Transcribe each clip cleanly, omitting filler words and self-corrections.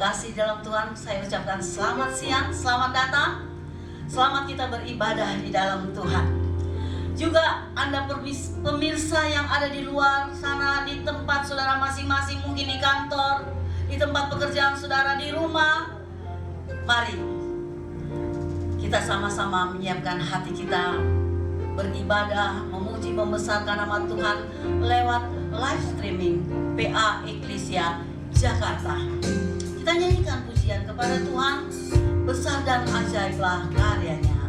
kasih dalam Tuhan, saya ucapkan selamat siang, selamat datang. Selamat kita beribadah di dalam Tuhan. Juga Anda pemirsa yang ada di luar sana, di tempat saudara masing-masing, mungkin di kantor, di tempat pekerjaan saudara, di rumah. Mari kita sama-sama menyiapkan hati kita beribadah, memuji, membesarkan nama Tuhan lewat live streaming PA Eklesia Jakarta. Kita nyanyikan pujian kepada Tuhan, besar dan ajaiblah karyanya.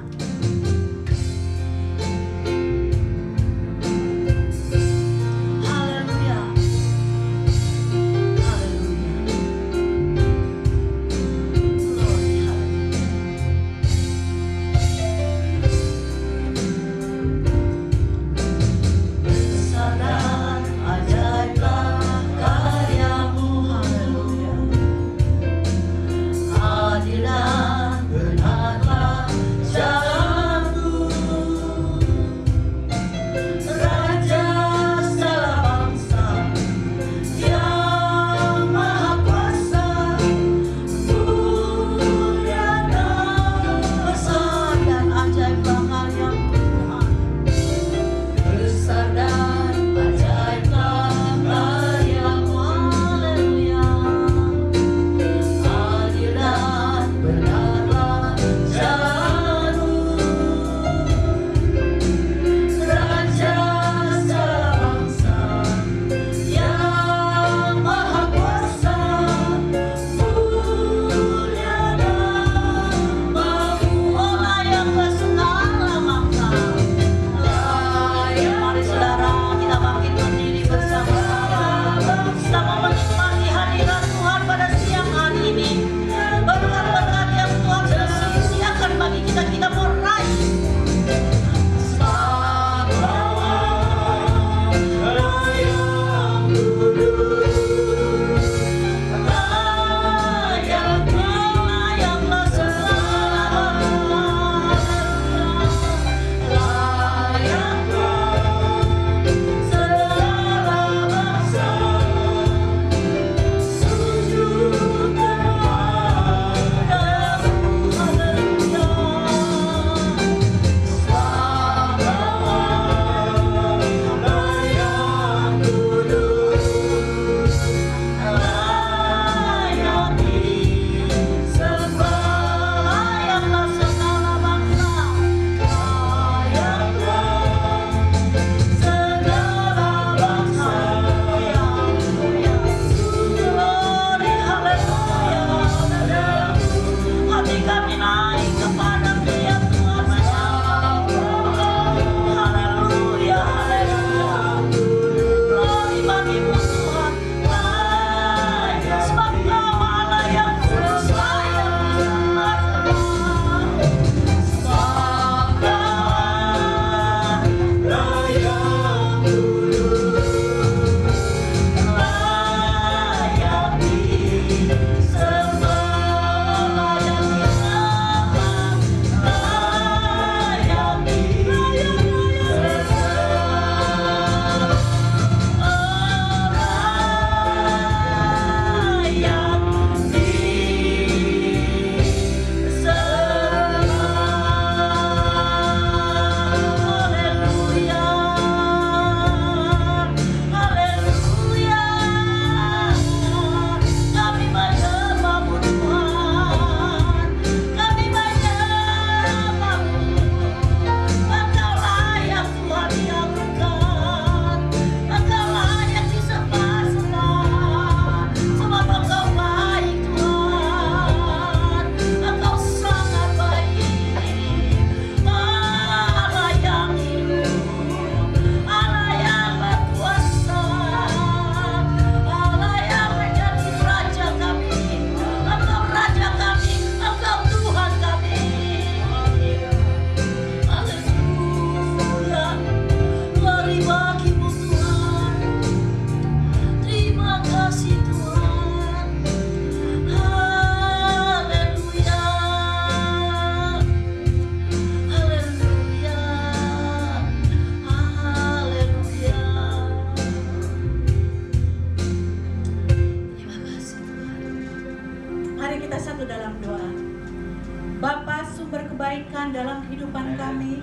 Bapa sumber kebaikan dalam kehidupan kami.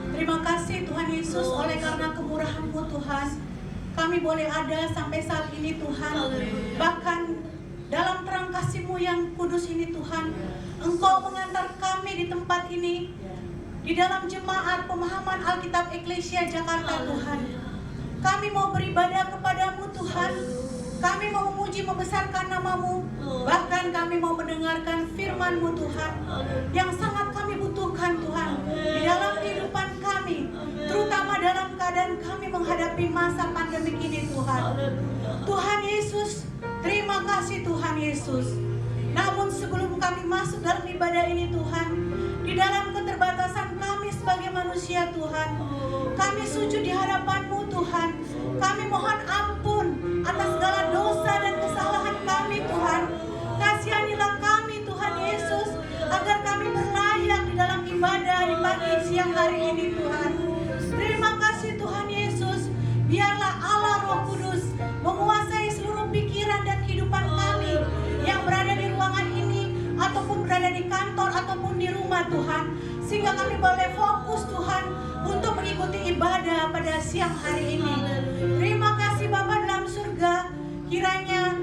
Terima kasih Tuhan Yesus, oleh karena kemurahan-Mu Tuhan, kami boleh ada sampai saat ini Tuhan. Bahkan dalam terang kasih-Mu yang kudus ini Tuhan, Engkau mengantar kami di tempat ini, di dalam jemaat pemahaman Alkitab Eklesia Jakarta Tuhan. Kami mau beribadah kepadamu Tuhan. Kami mau memuji membesarkan nama-Mu. Bahkan kami mau mendengarkan firman-Mu Tuhan, yang sangat kami butuhkan Tuhan di dalam kehidupan kami, terutama dalam keadaan kami menghadapi masa pandemi ini Tuhan. Tuhan Yesus, terima kasih Tuhan Yesus. Namun sebelum kami masuk dalam ibadah ini Tuhan, di dalam keterbatasan kami sebagai manusia Tuhan, kami sujud di hadapan-Mu Tuhan. Kami mohon ampun atas segala dosa dan kesalahan kami Tuhan. Kasihanilah kami Tuhan Yesus, agar kami berlayak di dalam ibadah di pagi siang hari ini Tuhan. Terima kasih Tuhan Yesus. Biarlah Allah Roh Kudus menguasai seluruh pikiran dan kehidupan kami yang berada di ruangan ini, ataupun berada di kantor, ataupun di rumah Tuhan, sehingga kami boleh fokus Tuhan untuk mengikuti ibadah pada siang hari ini. Terima kasih Bapa dalam surga. Kiranya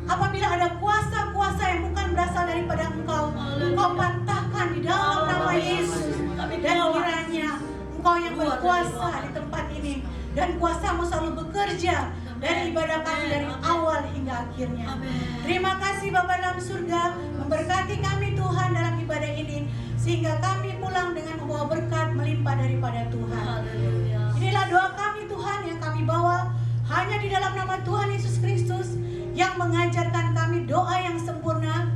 apabila ada kuasa-kuasa yang bukan berasal daripada Engkau, Engkau patahkan di dalam nama Yesus. Dan kiranya Engkau yang berkuasa di tempat ini, dan kuasa-Mu selalu bekerja dari ibadah kami dari awal hingga akhirnya. Terima kasih Bapa dalam surga, memberkati kami Tuhan dalam ibadah ini, sehingga kami pulang dengan membawa berkat melimpah daripada Tuhan. Inilah doa kami Tuhan yang kami bawa hanya di dalam nama Tuhan Yesus Kristus, yang mengajarkan kami doa yang sempurna.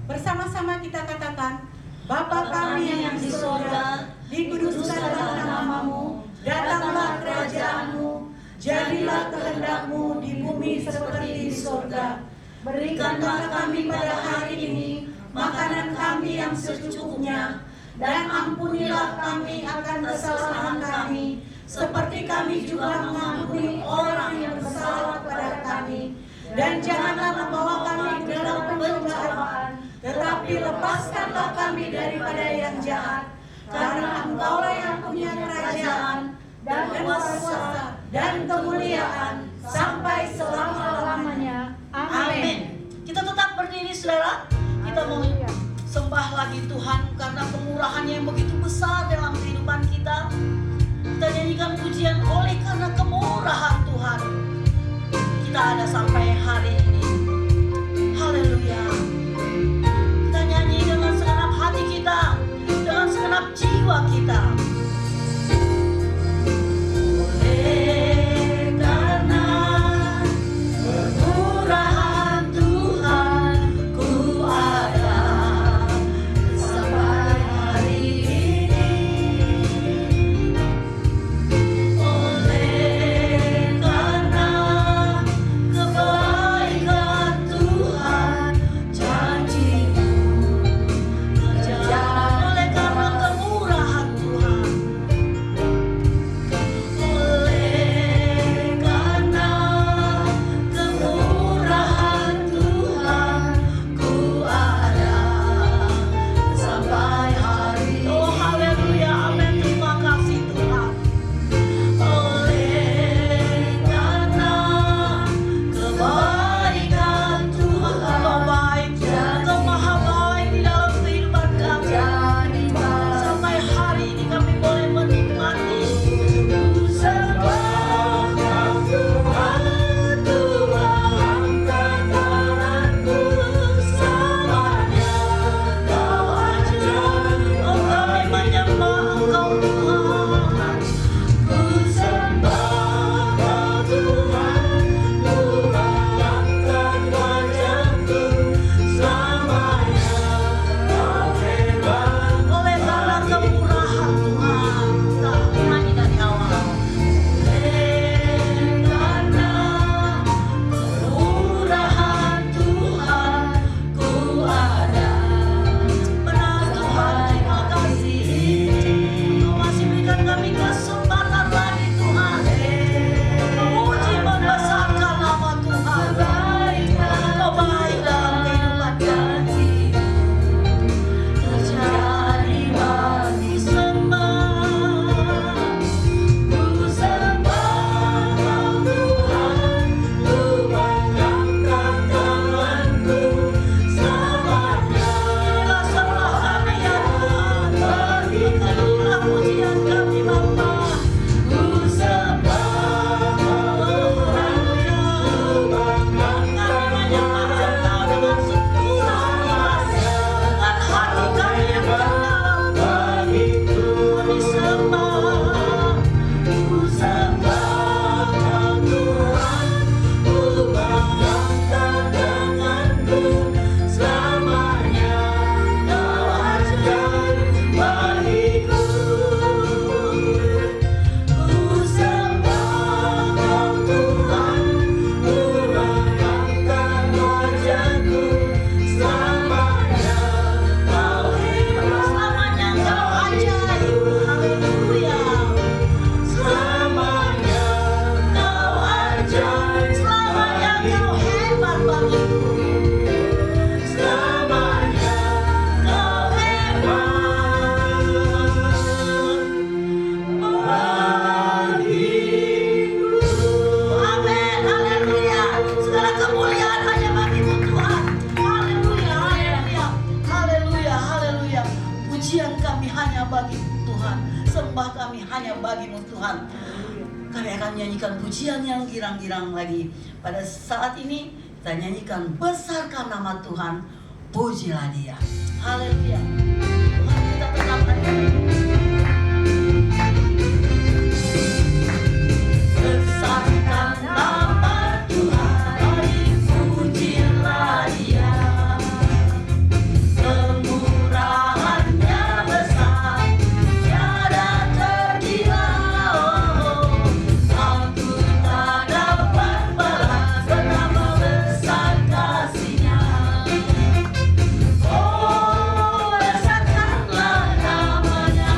Bersama-sama kita katakan, Bapa kami yang di surga, dikuduskanlah nama-Mu, datanglah kerajaan-Mu, jadilah kehendak-Mu di bumi seperti di surga. Berikanlah kami pada hari ini makanan kami yang secukupnya, dan ampunilah kami akan kesalahan kami, seperti kami juga mengampuni orang yang bersalah kepada kami. Dan janganlah membawa kami ke dalam pencobaan, tetapi lepaskanlah kami daripada yang jahat. Karena Engkaulah yang punya kerajaan dan kuasa dan kemuliaan sampai selama-lamanya. Amin. Kita tetap berdiri saudara. Kita mau sembah lagi Tuhan karena kemurahan-Nya yang begitu besar dalam kehidupan kita. Kita nyanyikan pujian oleh karena kemurahan Tuhan kita ada sampai hari ini. Haleluya. Kita nyanyi dengan segenap hati kita, dengan segenap jiwa kita. Kebaikan Pujian kami hanya bagi Tuhan, sembah kami hanya bagi-Mu Tuhan. Kami akan nyanyikan pujian yang girang-girang lagi. Pada saat ini kita nyanyikan besarkan nama Tuhan, pujilah Dia. Haleluya. Tuhan kita tetapkan. Besarkan nama Tuhan, pujilah Dia. Kemurahannya besar, tiada terkira. Aku tak dapat balas betapa besar kasih-Nya. Oh, besarkanlah namanya.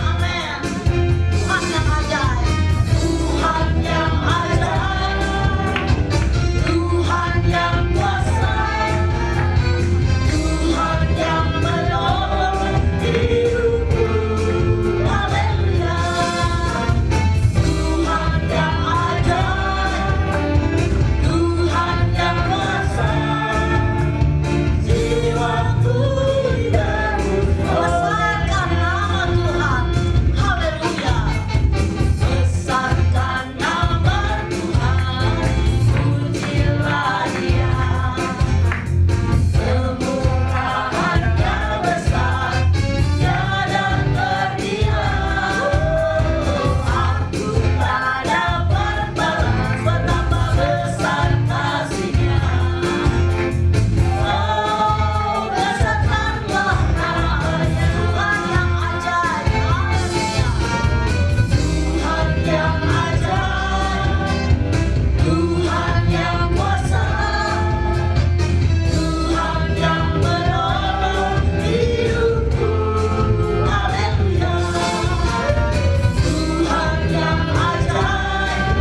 Amin. Tuhan yang ajaib, Tuhan yang ajaib, Tuhan yang kuasa, Tuhan yang menolong hidupku. Haleluya. Tuhan yang ajaib, Tuhan yang kuasa, jiwaku di dalam. Besarkan nama Tuhan. Haleluya. Besarkan nama Tuhan, pujilah Dia. Kemurahannya besar, tiada terkira. Aku tak dapat balas betapa besar kasih-Nya. Oh, besarkanlah namanya. Tuhan yang ajaib. Haleluya. Tuhan yang ajaib, Tuhan yang kuasa, Tuhan yang menolong hidupku. Haleluya. Tuhan yang ajaib,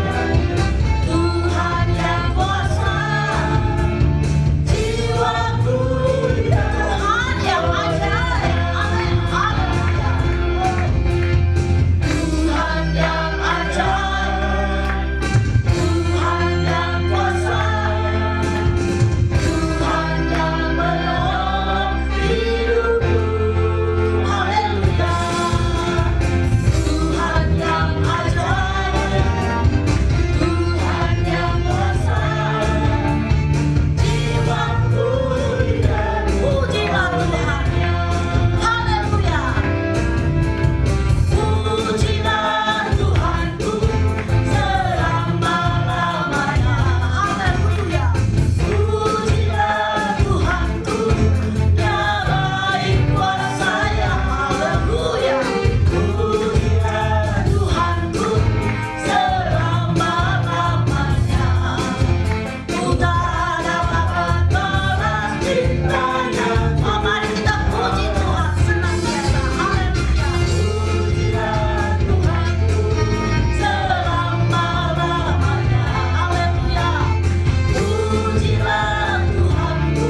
Tuhan yang kuasa, jiwaku di dalam. Tuhan yang ajaib. Amin. Haleluya. Tuhan yang ajaib, Tuhan yang kuasa, Tuhan yang menolong hidupku. Haleluya. Tuhan yang ajaib, Tuhan yang kuasa, jiwaku di dalam. Pujilah Tuhan. Haleluya. Pujilah Tuhanku selama-lamanya. Haleluya. Pujilah Tuhanku, Dia baik kuasa-Nya. Haleluya. Pujilah Tuhanku selama-lamanya. Ku tak dapat balas cintanya. Oh, mari kita puji Tuhan senantiasa. Haleluya. Pujilah Tuhanku selama-lamanya. Haleluya. Pujilah Tuhanku,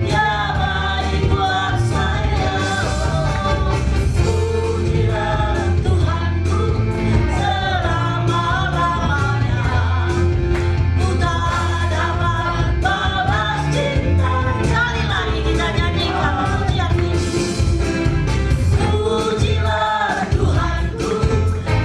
Dia baik kuasa-Nya. Pujilah Tuhanku selama-lamanya. Ku tak dapat balas cinta. Sekali lagi kita nyanyikan pujian ini. Pujilah Tuhanku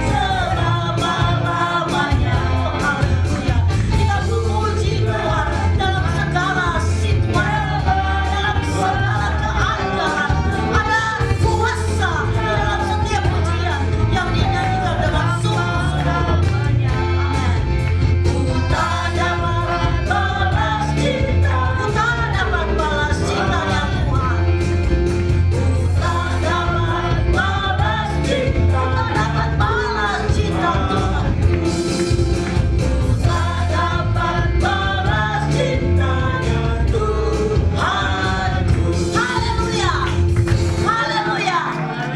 selama-lamanya. Haleluya. Kita puji Tuhan dalam segala situasi, dalam segala keadaan. Ada kuasa di dalam setiap pujian yang dinyanyikan dengan sungguh-sungguh. Amin. Ku tak dapat balas cinta, ku tak dapat balas cintanya Tuhan. Ku tak dapat balas cinta, tak dapat balas cinta Tuhan. Ku tak dapat balas cintanya Tuhanku. Haleluya. Haleluya.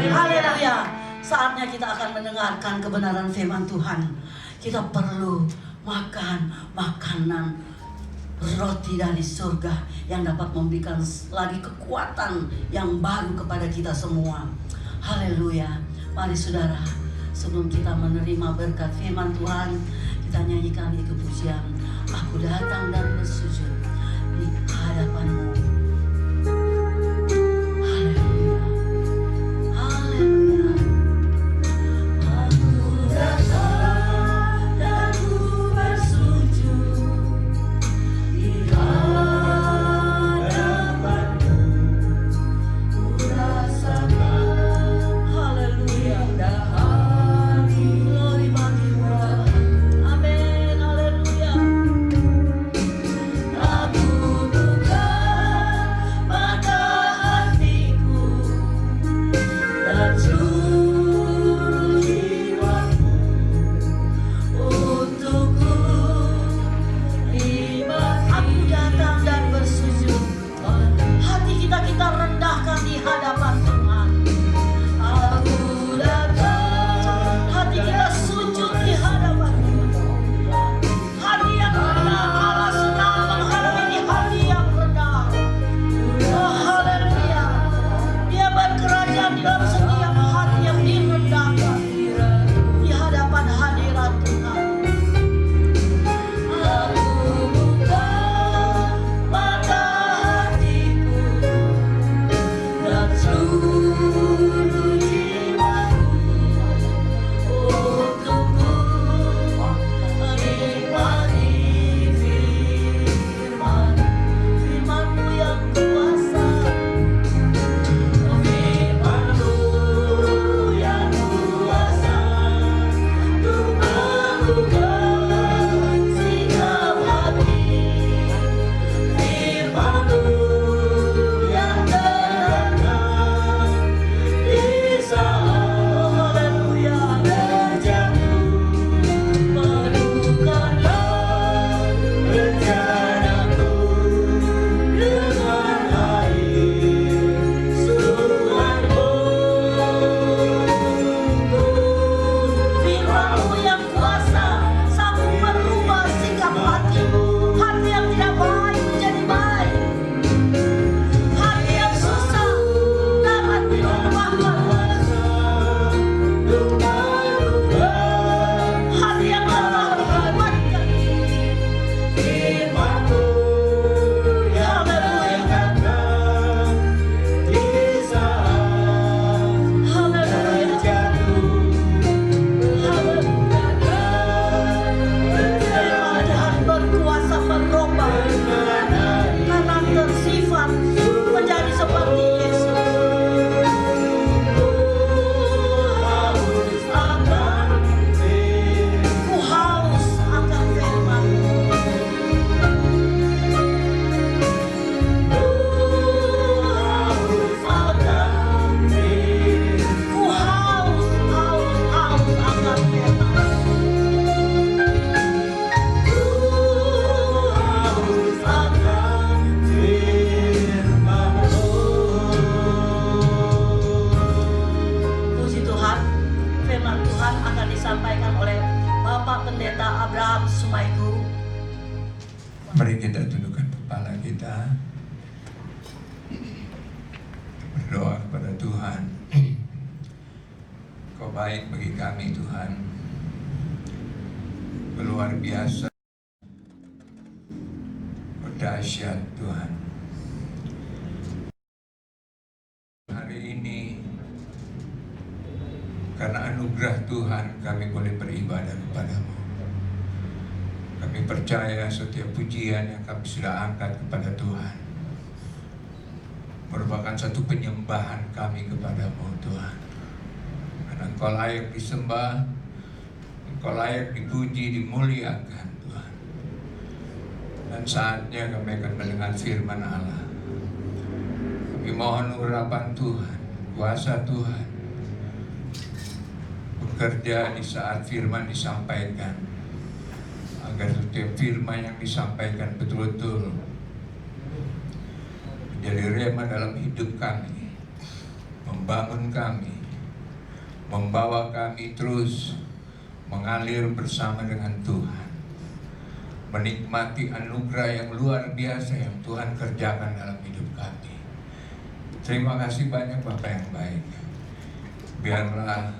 Haleluya. Saatnya kita akan mendengarkan kebenaran firman Tuhan. Kita perlu makan makanan roti dari surga yang dapat memberikan lagi kekuatan yang baru kepada kita semua. Haleluya. Mari saudara, sebelum kita menerima berkat firman Tuhan, kita nyanyikan itu pujian. Aku datang dan bersujud di hadapan-Mu. Haleluya. kita berdoa kepada Tuhan. Kau baik bagi kami Tuhan, luar biasa, dahsyat Tuhan. Hari ini karena anugerah Tuhan kami boleh beribadah kepada-Mu. Kami percaya setiap pujian yang kami sudah angkat kepada Tuhan merupakan satu penyembahan kami kepada-Mu Tuhan. Karena Engkau layak disembah, Engkau layak dipuji, dimuliakan Tuhan. Dan saatnya kami akan mendengar firman Allah. Kami mohon urapan Tuhan, kuasa Tuhan bekerja di saat firman disampaikan, agar setiap firman yang disampaikan betul-betul menjadi rema dalam hidup kami, membangun kami, membawa kami terus mengalir bersama dengan Tuhan, menikmati anugerah yang luar biasa yang Tuhan kerjakan dalam hidup kami. Terima kasih banyak Bapak yang baik. Biarlah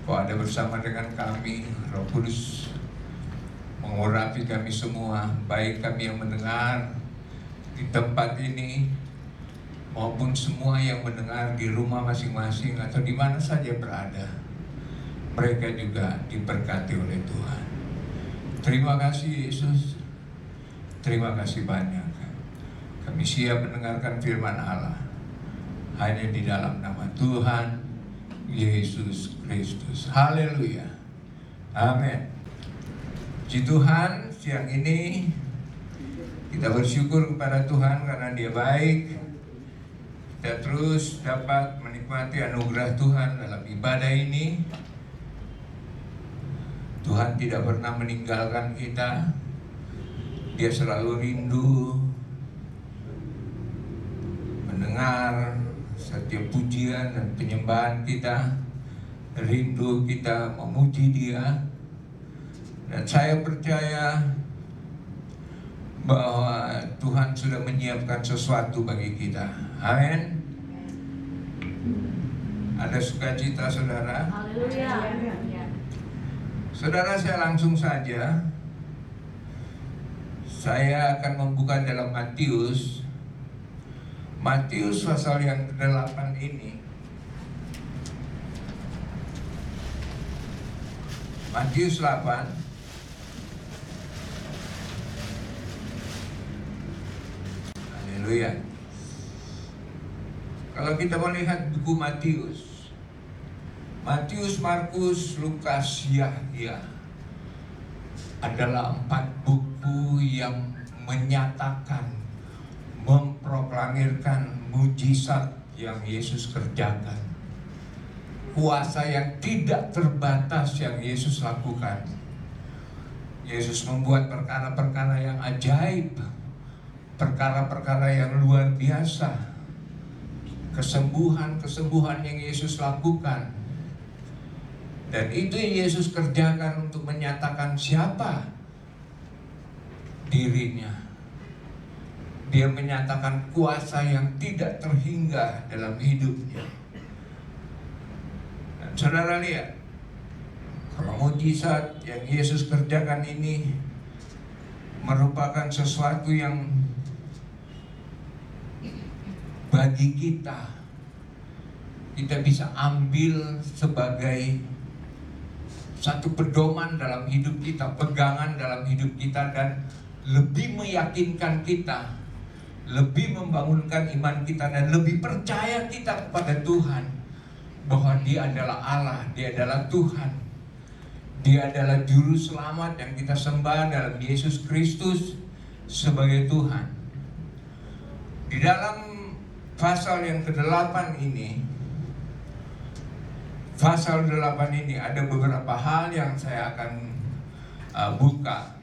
Kau ada bersama dengan kami, Roh Kudus mengurapi kami semua, baik kami yang mendengar di tempat ini maupun semua yang mendengar di rumah masing-masing atau di mana saja berada. Mereka juga diberkati oleh Tuhan. Terima kasih Yesus. Terima kasih banyak. Kami siap mendengarkan firman Allah hanya di dalam nama Tuhan Yesus Kristus. Haleluya. Amin. Puji Tuhan, siang ini kita bersyukur kepada Tuhan karena Dia baik. Kita terus dapat menikmati anugerah Tuhan dalam ibadah ini. Tuhan tidak pernah meninggalkan kita. Dia selalu rindu mendengar setiap pujian dan penyembahan kita, rindu kita memuji Dia. Dan saya percaya bahwa Tuhan sudah menyiapkan sesuatu bagi kita. Amin. Ada sukacita saudara? Haleluya. Saudara, saya langsung saja. Saya akan membuka dalam Matius pasal yang ke-8 ini. Matius 8. Haleluya. Kalau kita melihat buku Matius, Markus, Lukas, Yahya adalah 4 buku yang menyatakan, memproklamirkan mujizat yang Yesus kerjakan, kuasa yang tidak terbatas yang Yesus lakukan. Yesus membuat perkara-perkara yang ajaib, perkara-perkara yang luar biasa, kesembuhan-kesembuhan yang Yesus lakukan. Dan itu yang Yesus kerjakan untuk menyatakan siapa dirinya. Dia menyatakan kuasa yang tidak terhingga dalam hidupnya. Dan saudara lihat, kalau mujizat yang Yesus kerjakan ini merupakan sesuatu yang bagi kita bisa ambil sebagai satu pedoman dalam hidup kita, pegangan dalam hidup kita, dan lebih meyakinkan kita, lebih membangunkan iman kita, dan lebih percaya kita kepada Tuhan bahwa Dia adalah Allah, Dia adalah Tuhan, Dia adalah Juru Selamat yang kita sembah dalam Yesus Kristus sebagai Tuhan. Di dalam pasal yang ke-8 ini, pasal 8 ini ada beberapa hal yang saya akan buka.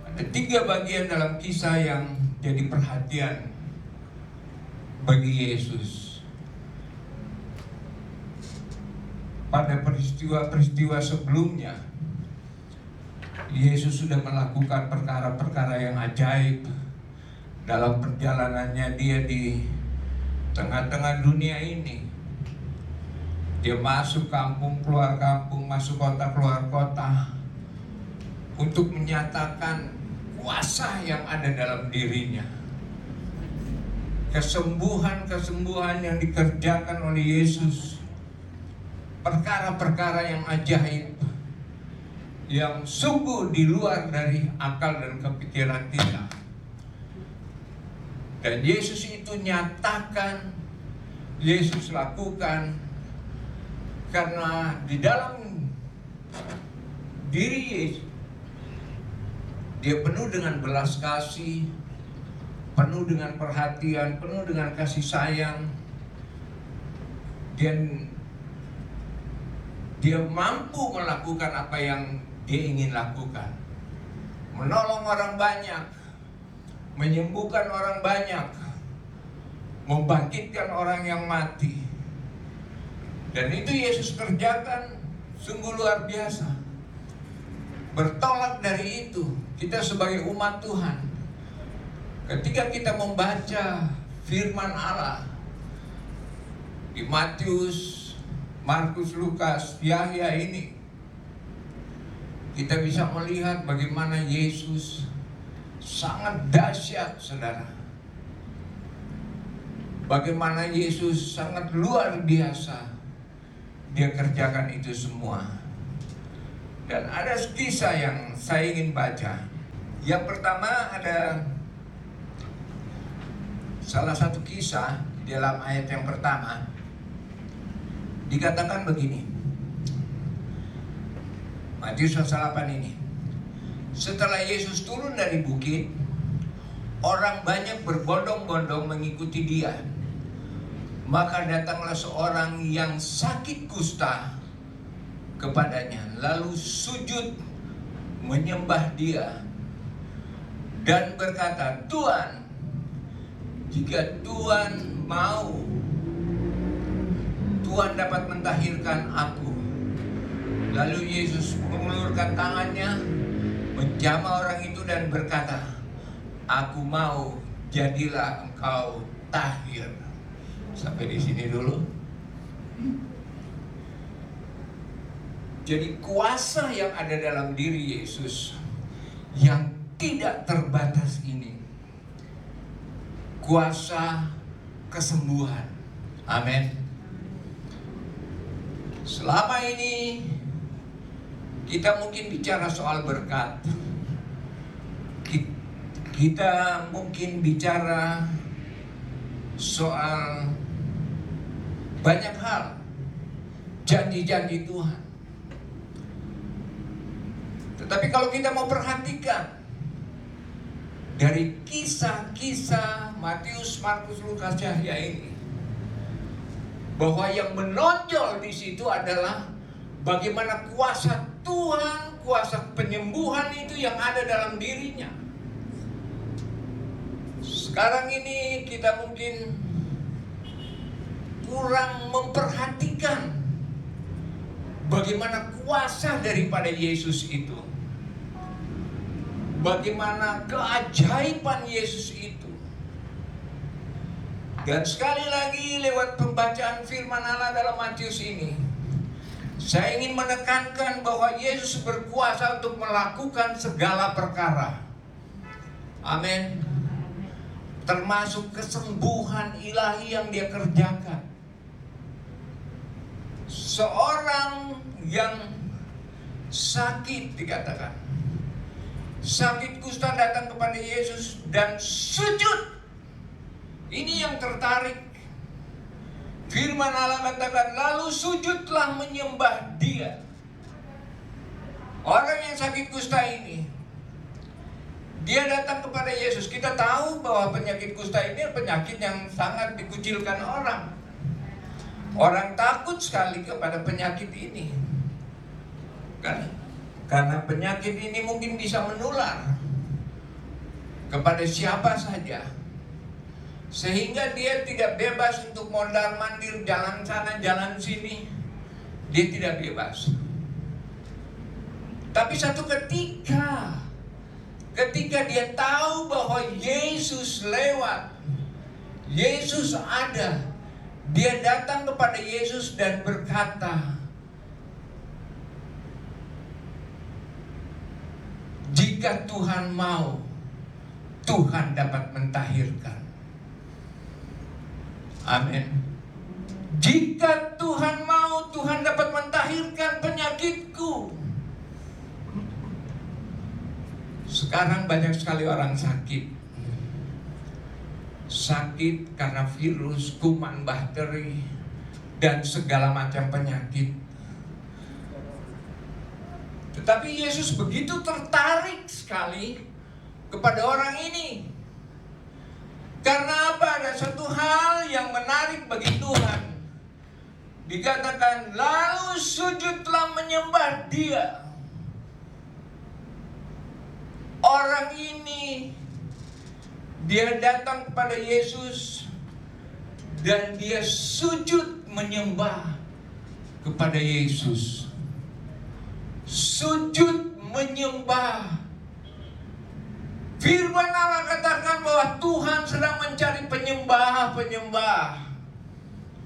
Ada 3 bagian dalam kisah yang jadi perhatian bagi Yesus. Pada peristiwa-peristiwa sebelumnya, Yesus sudah melakukan perkara-perkara yang ajaib, dalam perjalanannya dia di tengah-tengah dunia ini. Dia masuk kampung, keluar kampung, masuk kota, keluar kota, untuk menyatakan kuasa yang ada dalam dirinya. Kesembuhan-kesembuhan yang dikerjakan oleh Yesus, perkara-perkara yang ajaib, yang sungguh di luar dari akal dan kepikiran kita. Dan Yesus itu nyatakan, Yesus lakukan, karena di dalam diri Yesus, dia penuh dengan belas kasih, penuh dengan perhatian, penuh dengan kasih sayang. Dan dia mampu melakukan apa yang dia ingin lakukan. Menolong orang banyak, menyembuhkan orang banyak, membangkitkan orang yang mati. Dan itu Yesus kerjakan sungguh luar biasa. Bertolak dari itu, kita sebagai umat Tuhan, ketika kita membaca firman Allah di Matius, Markus, Lukas, Yahya ini, kita bisa melihat bagaimana Yesus sangat dahsyat, saudara. Bagaimana Yesus sangat luar biasa. Dia kerjakan itu semua. Dan ada kisah yang saya ingin baca. Yang pertama ada salah satu kisah di dalam ayat yang pertama. Dikatakan begini. Matius pasal 8 ini. Setelah Yesus turun dari bukit, orang banyak berbondong-bondong mengikuti dia. Maka datanglah seorang yang sakit kusta kepadanya, lalu sujud menyembah dia dan berkata, "Tuhan, jika Tuhan mau, Tuhan dapat mentahirkan aku." Lalu Yesus mengulurkan tangannya, menjamah orang itu dan berkata, "Aku mau, jadilah engkau tahir." Sampai di sini dulu. Jadi kuasa yang ada dalam diri Yesus yang tidak terbatas ini, kuasa kesembuhan. Amin. Selama ini kita mungkin bicara soal berkat, kita mungkin bicara soal banyak hal, janji-janji Tuhan. Tetapi kalau kita mau perhatikan dari kisah-kisah Matius, Markus, Lukas, Yahya ini, bahwa yang menonjol di situ adalah bagaimana kuasa Tuhan, kuasa penyembuhan itu yang ada dalam dirinya. Sekarang ini kita mungkin kurang memperhatikan bagaimana kuasa daripada Yesus itu, bagaimana keajaiban Yesus itu. Dan sekali lagi lewat pembacaan firman Allah dalam Matius ini, saya ingin menekankan bahwa Yesus berkuasa untuk melakukan segala perkara. Amin. Termasuk kesembuhan ilahi yang dia kerjakan. Seorang yang sakit, dikatakan sakit kusta, datang kepada Yesus dan sujud. Ini yang tertarik. Firman Allah katakan, lalu sujudlah menyembah dia. Orang yang sakit kusta ini, dia datang kepada Yesus. Kita tahu bahwa penyakit kusta ini penyakit yang sangat dikucilkan orang. Orang takut sekali kepada penyakit ini, kan? Karena penyakit ini mungkin bisa menular kepada siapa saja, sehingga dia tidak bebas untuk mondar-mandir, jalan sana, jalan sini. Dia tidak bebas. Tapi satu ketika ketika dia tahu bahwa Yesus lewat, Yesus ada, dia datang kepada Yesus dan berkata, jika Tuhan mau, Tuhan dapat mentahirkan. Amin. Jika Tuhan mau, Tuhan dapat mentahirkan penyakitku. Sekarang banyak sekali orang sakit. Sakit karena virus, kuman, bakteri, dan segala macam penyakit. Tetapi Yesus begitu tertarik sekali kepada orang ini. Karena apa? Ada satu hal yang menarik bagi Tuhan. Dikatakan, lalu sujudlah menyembah dia. Orang ini, dia datang kepada Yesus dan dia sujud menyembah kepada Yesus. Sujud menyembah. Firman Allah katakan bahwa Tuhan sedang mencari penyembah-penyembah.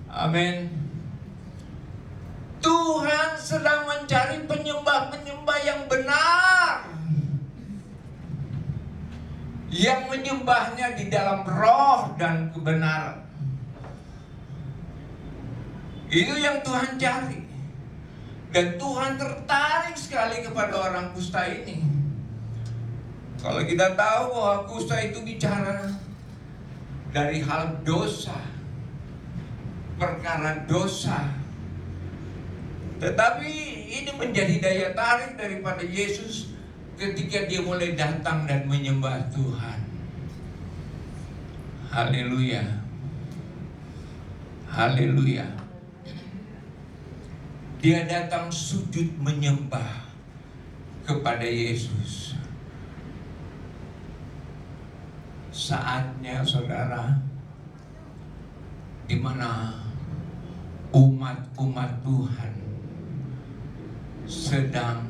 Amin. Tuhan sedang mencari penyembah-penyembah yang benar, yang menyembahnya di dalam roh dan kebenaran. Itu yang Tuhan cari. Dan Tuhan tertarik sekali kepada orang kusta ini. Kalau kita tahu bahwa kusta itu bicara dari hal dosa, perkara dosa. Tetapi ini menjadi daya tarik daripada Yesus ketika dia mulai datang dan menyembah Tuhan. Haleluya. Haleluya. Dia datang sujud menyembah kepada Yesus. Saatnya saudara, di mana umat-umat Tuhan sedang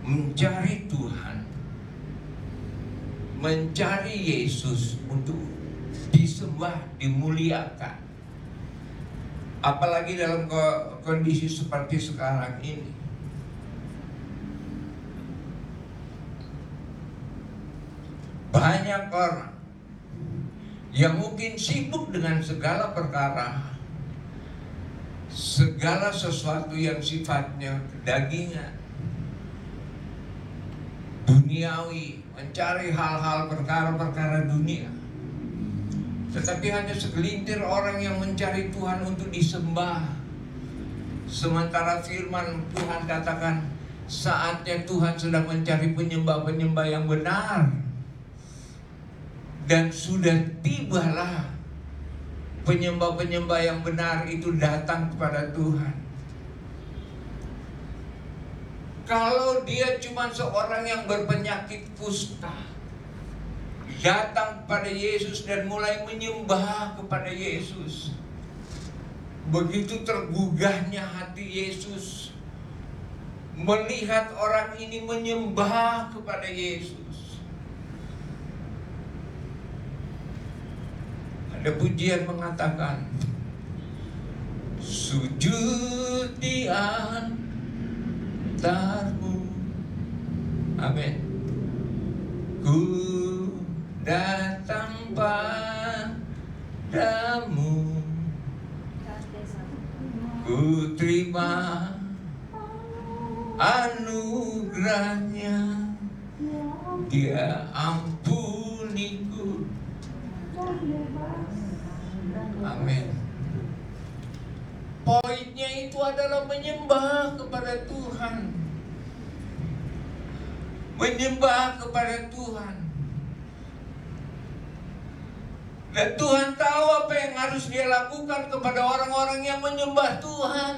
mencari Tuhan, mencari Yesus untuk disembah, dimuliakan. Apalagi dalam kondisi seperti sekarang ini. Banyak orang yang mungkin sibuk dengan segala perkara, segala sesuatu yang sifatnya kedagingan, duniawi, mencari hal-hal perkara-perkara dunia. Tetapi hanya segelintir orang yang mencari Tuhan untuk disembah. Sementara firman Tuhan katakan, saatnya Tuhan sedang mencari penyembah-penyembah yang benar. Dan sudah tibalah penyembah-penyembah yang benar itu datang kepada Tuhan. Kalau dia cuma seorang yang berpenyakit kusta, datang kepada Yesus dan mulai menyembah kepada Yesus, begitu tergugahnya hati Yesus melihat orang ini menyembah kepada Yesus. Ada pujian mengatakan, sujud di altar-Mu. Amin. Ku datang padamu, ku terima anugerahnya, Dia ampuniku. Amin. Poinnya itu adalah menyembah kepada Tuhan. Menyembah kepada Tuhan. Dan Tuhan tahu apa yang harus dia lakukan kepada orang-orang yang menyembah Tuhan.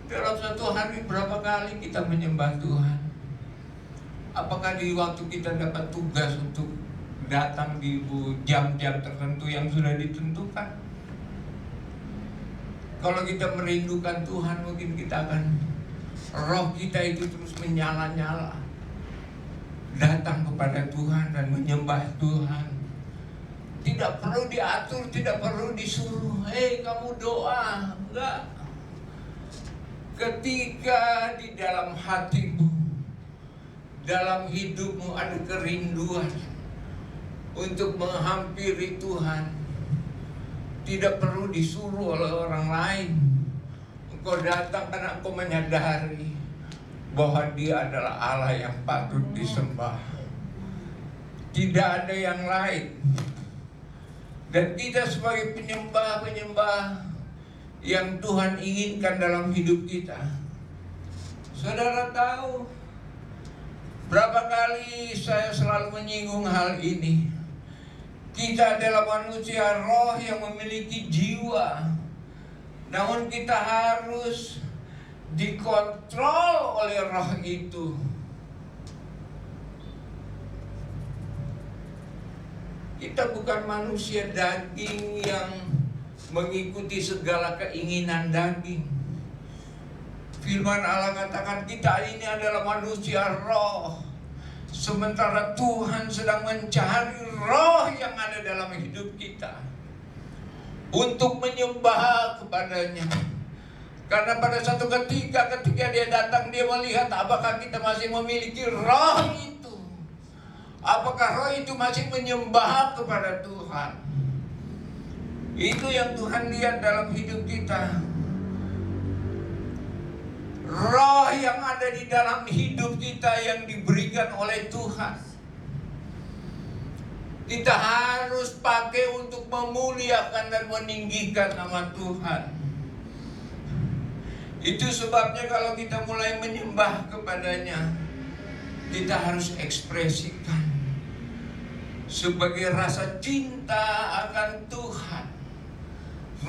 Dalam satu hari berapa kali kita menyembah Tuhan? Apakah di waktu kita dapat tugas untuk datang di jam-jam tertentu yang sudah ditentukan? Kalau kita merindukan Tuhan, mungkin kita akan, roh kita itu terus menyala-nyala, datang kepada Tuhan dan menyembah Tuhan. Tidak perlu diatur, tidak perlu disuruh, hei kamu doa, enggak. Ketika di dalam hatimu, dalam hidupmu ada kerinduan untuk menghampiri Tuhan, tidak perlu disuruh oleh orang lain. Engkau datang karena engkau menyadari bahwa Dia adalah Allah yang patut disembah. Tidak ada yang lain. Dan kita sebagai penyembah-penyembah yang Tuhan inginkan dalam hidup kita. Saudara tahu, berapa kali saya selalu menyinggung hal ini. Kita adalah manusia roh yang memiliki jiwa. Namun kita harus dikontrol oleh roh itu. Kita bukan manusia daging yang mengikuti segala keinginan daging. Firman Allah katakan kita ini adalah manusia roh. Sementara Tuhan sedang mencari roh yang ada dalam hidup kita untuk menyembah kepadanya. Karena pada satu ketika Dia datang, Dia melihat apakah kita masih memiliki roh itu. Apakah roh itu masih menyembah kepada Tuhan. Itu yang Tuhan lihat dalam hidup kita. Roh yang ada di dalam hidup kita yang diberikan oleh Tuhan, kita harus pakai untuk memuliakan dan meninggikan nama Tuhan. Itu sebabnya kalau kita mulai menyembah kepadanya, kita harus ekspresikan sebagai rasa cinta akan Tuhan,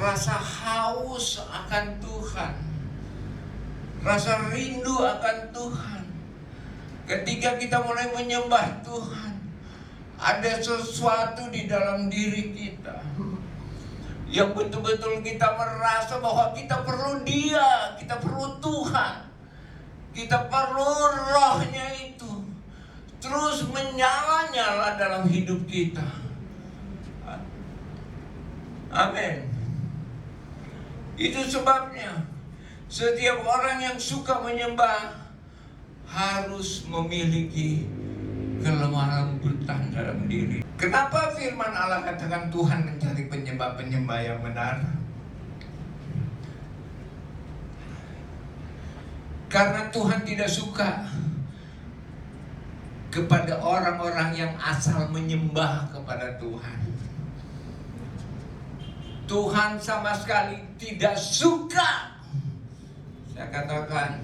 rasa haus akan Tuhan, rasa rindu akan Tuhan. Ketika kita mulai menyembah Tuhan, ada sesuatu di dalam diri kita yang betul-betul kita merasa bahwa kita perlu Dia, kita perlu Tuhan, kita perlu rohnya itu terus menyala-nyala dalam hidup kita. Amin. Itu sebabnya setiap orang yang suka menyembah harus memiliki kelemah lembutan dalam diri. Kenapa firman Allah katakan Tuhan mencari penyembah-penyembah yang benar? Karena Tuhan tidak suka kepada orang-orang yang asal menyembah kepada Tuhan. Tuhan sama sekali tidak suka, saya katakan,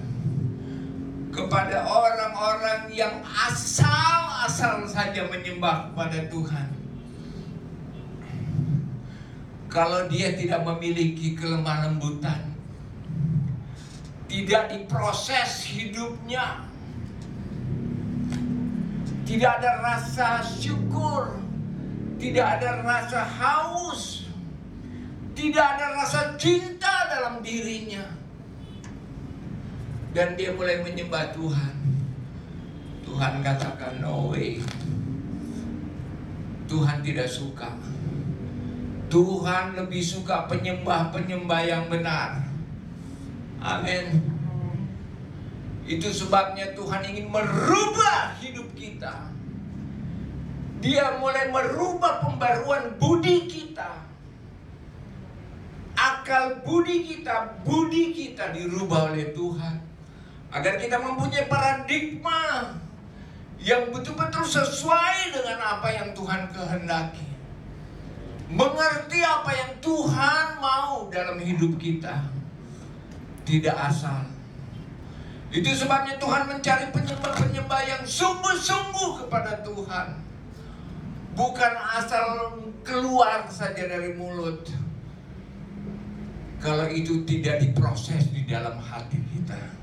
kepada orang-orang yang asal-asal saja menyembah kepada Tuhan. Kalau dia tidak memiliki kelemah lembutan, tidak diproses hidupnya, tidak ada rasa syukur, tidak ada rasa haus, tidak ada rasa cinta dalam dirinya, dan dia mulai menyembah Tuhan, Tuhan katakan no way. Tuhan tidak suka. Tuhan lebih suka penyembah-penyembah yang benar. Amin. Itu sebabnya Tuhan ingin merubah hidup kita. Dia mulai merubah pembaruan budi kita. Akal budi kita dirubah oleh Tuhan. Agar kita mempunyai paradigma yang betul-betul sesuai dengan apa yang Tuhan kehendaki. Mengerti apa yang Tuhan mau dalam hidup kita. Tidak asal. Itu sebabnya Tuhan mencari penyembah-penyembah yang sungguh-sungguh kepada Tuhan. Bukan asal keluar saja dari mulut. Kalau itu tidak diproses di dalam hati kita.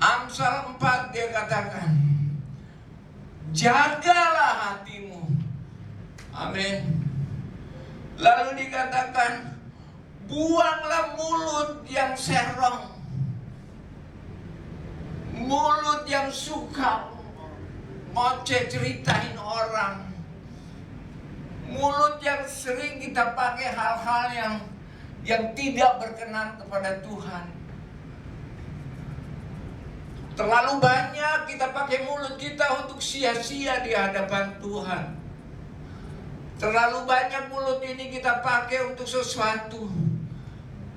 Amsal 4 dia katakan, jagalah hatimu. Amin. Lalu dikatakan, buanglah mulut yang serong, mulut yang suka ngoceh ceritain orang, mulut yang sering kita pakai hal-hal yang tidak berkenan kepada Tuhan. Terlalu banyak kita pakai mulut kita untuk sia-sia di hadapan Tuhan. Terlalu banyak mulut ini kita pakai untuk sesuatu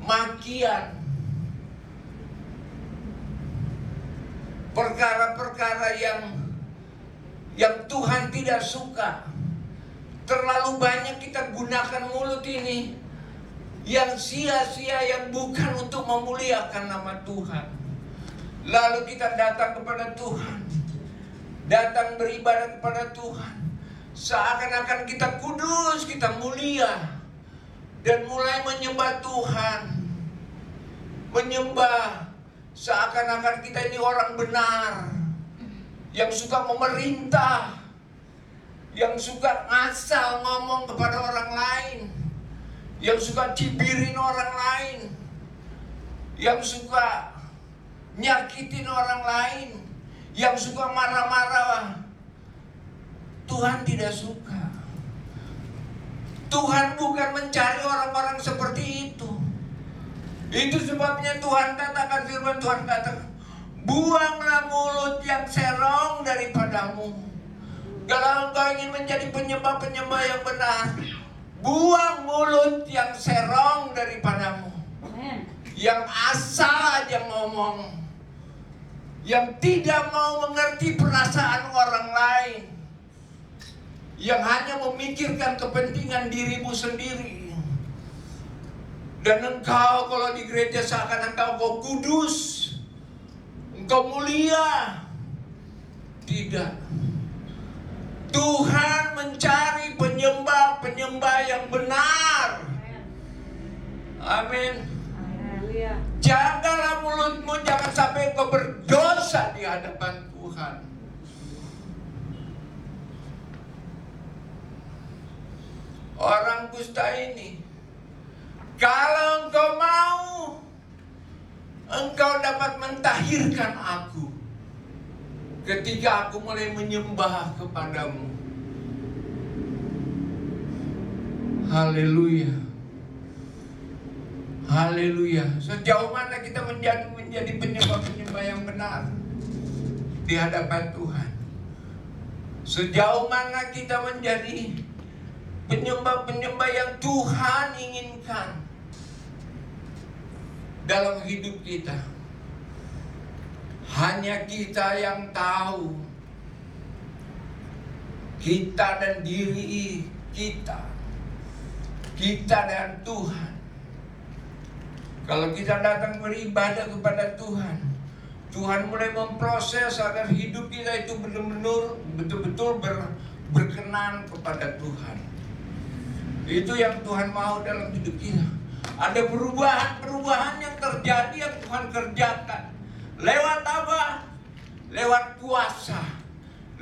makian, perkara-perkara yang Tuhan tidak suka. Terlalu banyak kita gunakan mulut ini yang sia-sia, yang bukan untuk memuliakan nama Tuhan. Lalu kita datang kepada Tuhan, datang beribadah kepada Tuhan, seakan-akan kita kudus, kita mulia, dan mulai menyembah Tuhan, menyembah seakan-akan kita ini orang benar, yang suka memerintah, yang suka ngasal ngomong kepada orang lain, yang suka cibirin orang lain, yang suka nyakitin orang lain, yang suka marah-marah. Tuhan tidak suka. Tuhan bukan mencari orang-orang seperti itu. Itu sebabnya Tuhan katakan, firman Tuhan katakan, buanglah mulut yang serong daripadamu. Kalau engkau ingin menjadi penyembah-penyembah yang benar, buang mulut yang serong daripadamu. Yang asal aja ngomong, yang tidak mau mengerti perasaan orang lain, yang hanya memikirkan kepentingan dirimu sendiri. Dan engkau kalau di gereja seakan engkau kudus, engkau mulia. Tidak. Tuhan mencari penyembah-penyembah yang benar. Amin. Jagalah mulutmu, jangan sampai engkau berdosa di hadapan Tuhan. Orang kusta ini, kalau engkau mau, engkau dapat mentahirkan aku ketika aku mulai menyembah kepadamu. Haleluya. Haleluya. Sejauh mana kita menjadi penyembah-penyembah yang benar di hadapan Tuhan? Sejauh mana kita menjadi penyembah-penyembah yang Tuhan inginkan dalam hidup kita? Hanya kita yang tahu, kita dan diri kita dan Tuhan. Kalau kita datang beribadah kepada Tuhan, Tuhan mulai memproses agar hidup kita itu betul-betul berkenan kepada Tuhan. Itu yang Tuhan mau dalam hidup kita. Ada perubahan-perubahan yang terjadi, yang Tuhan kerjakan. Lewat apa? Lewat kuasa,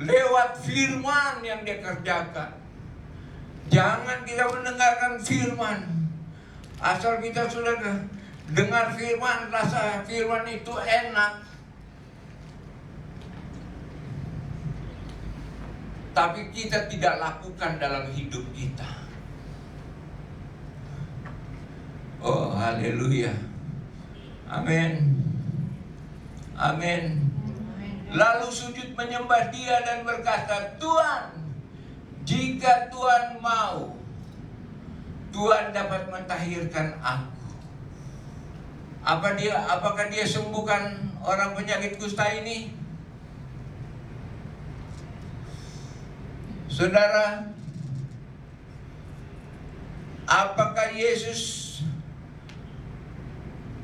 lewat firman yang Dia kerjakan. Jangan kita mendengarkan firman asal kita sudah dengar firman, rasa firman itu enak, tapi kita tidak lakukan dalam hidup kita. Oh, haleluya. Amin. Amin. Lalu sujud menyembah Dia dan berkata, Tuhan, jika Tuhan mau, Tuhan dapat mentahirkan aku. Apakah Dia sembuhkan orang penyakit kusta ini? Saudara, apakah Yesus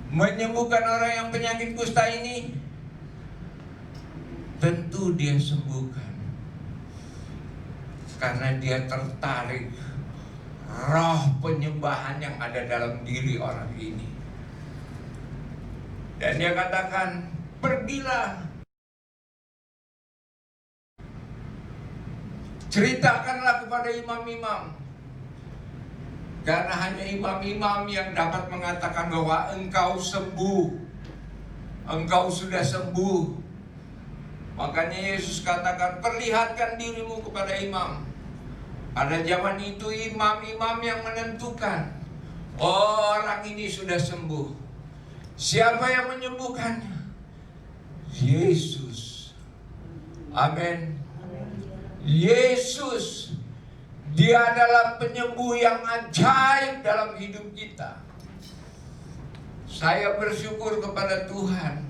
menyembuhkan orang yang penyakit kusta ini? Tentu Dia sembuhkan, karena Dia tertarik roh penyembahan yang ada dalam diri orang ini. Dan Dia katakan, pergilah, ceritakanlah kepada imam-imam, Karena hanya imam-imam yang dapat mengatakan bahwa engkau sembuh, engkau sudah sembuh. Makanya Yesus katakan, perlihatkan dirimu kepada imam. Pada zaman itu imam-imam yang menentukan, oh, orang ini sudah sembuh. Siapa yang menyembuhkannya? Yesus. Amin. Yesus, Dia adalah penyembuh yang ajaib dalam hidup kita. Saya bersyukur kepada Tuhan.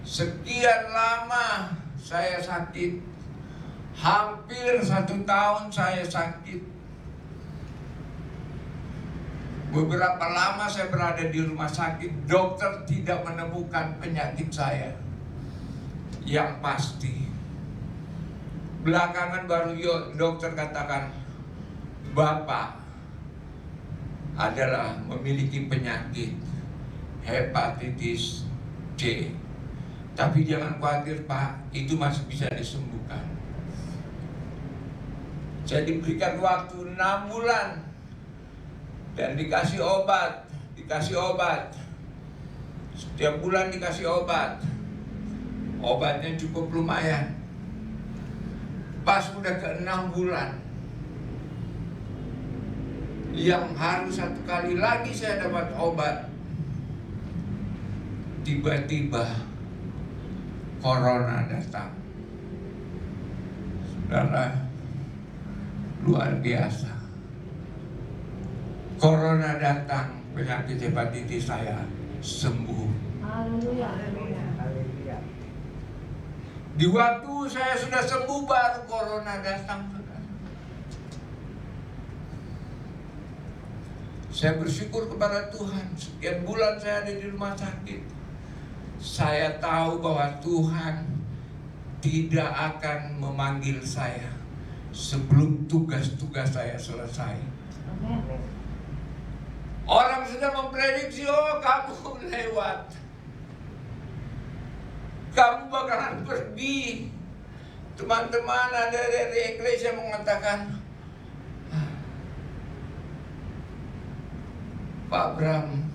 Sekian lama saya sakit. Hampir 1 tahun saya sakit. Beberapa lama saya berada di rumah sakit. Dokter tidak menemukan penyakit saya. Yang pasti, belakangan baru dokter katakan, Bapak adalah memiliki penyakit hepatitis C. Tapi jangan khawatir Pak, itu masih bisa disembuhkan. Saya diberikan waktu 6 bulan dan dikasih obat. Setiap bulan dikasih obat. Obatnya cukup lumayan. Pas udah ke 6 bulan, yang harus 1 kali lagi saya dapat obat, tiba-tiba corona datang. Saudara, luar biasa. Corona datang, penyakit hepatitis saya sembuh. Haleluya. Di waktu saya sudah sembuh baru corona datang. Saya bersyukur kepada Tuhan. Sekian bulan saya ada di rumah sakit. Saya tahu bahwa Tuhan tidak akan memanggil saya sebelum tugas-tugas saya selesai. Orang sudah memprediksi, oh kamu lewat, kamu bakalan pergi. Teman-teman ada dari Eklesia mengatakan, Pak Bram,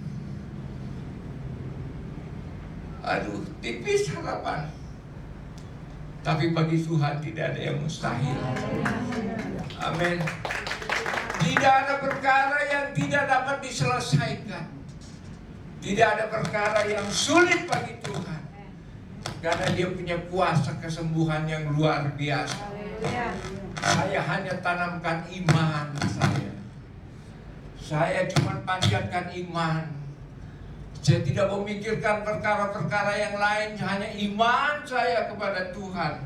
aduh tipis harapan. Tapi bagi Tuhan tidak ada yang mustahil. Amin. Tidak ada perkara yang tidak dapat diselesaikan. Tidak ada perkara yang sulit bagi Tuhan. Karena Dia punya kuasa kesembuhan yang luar biasa. Saya hanya tanamkan iman saya. Saya cuma panjatkan iman. Saya tidak memikirkan perkara-perkara yang lain. Hanya iman saya kepada Tuhan.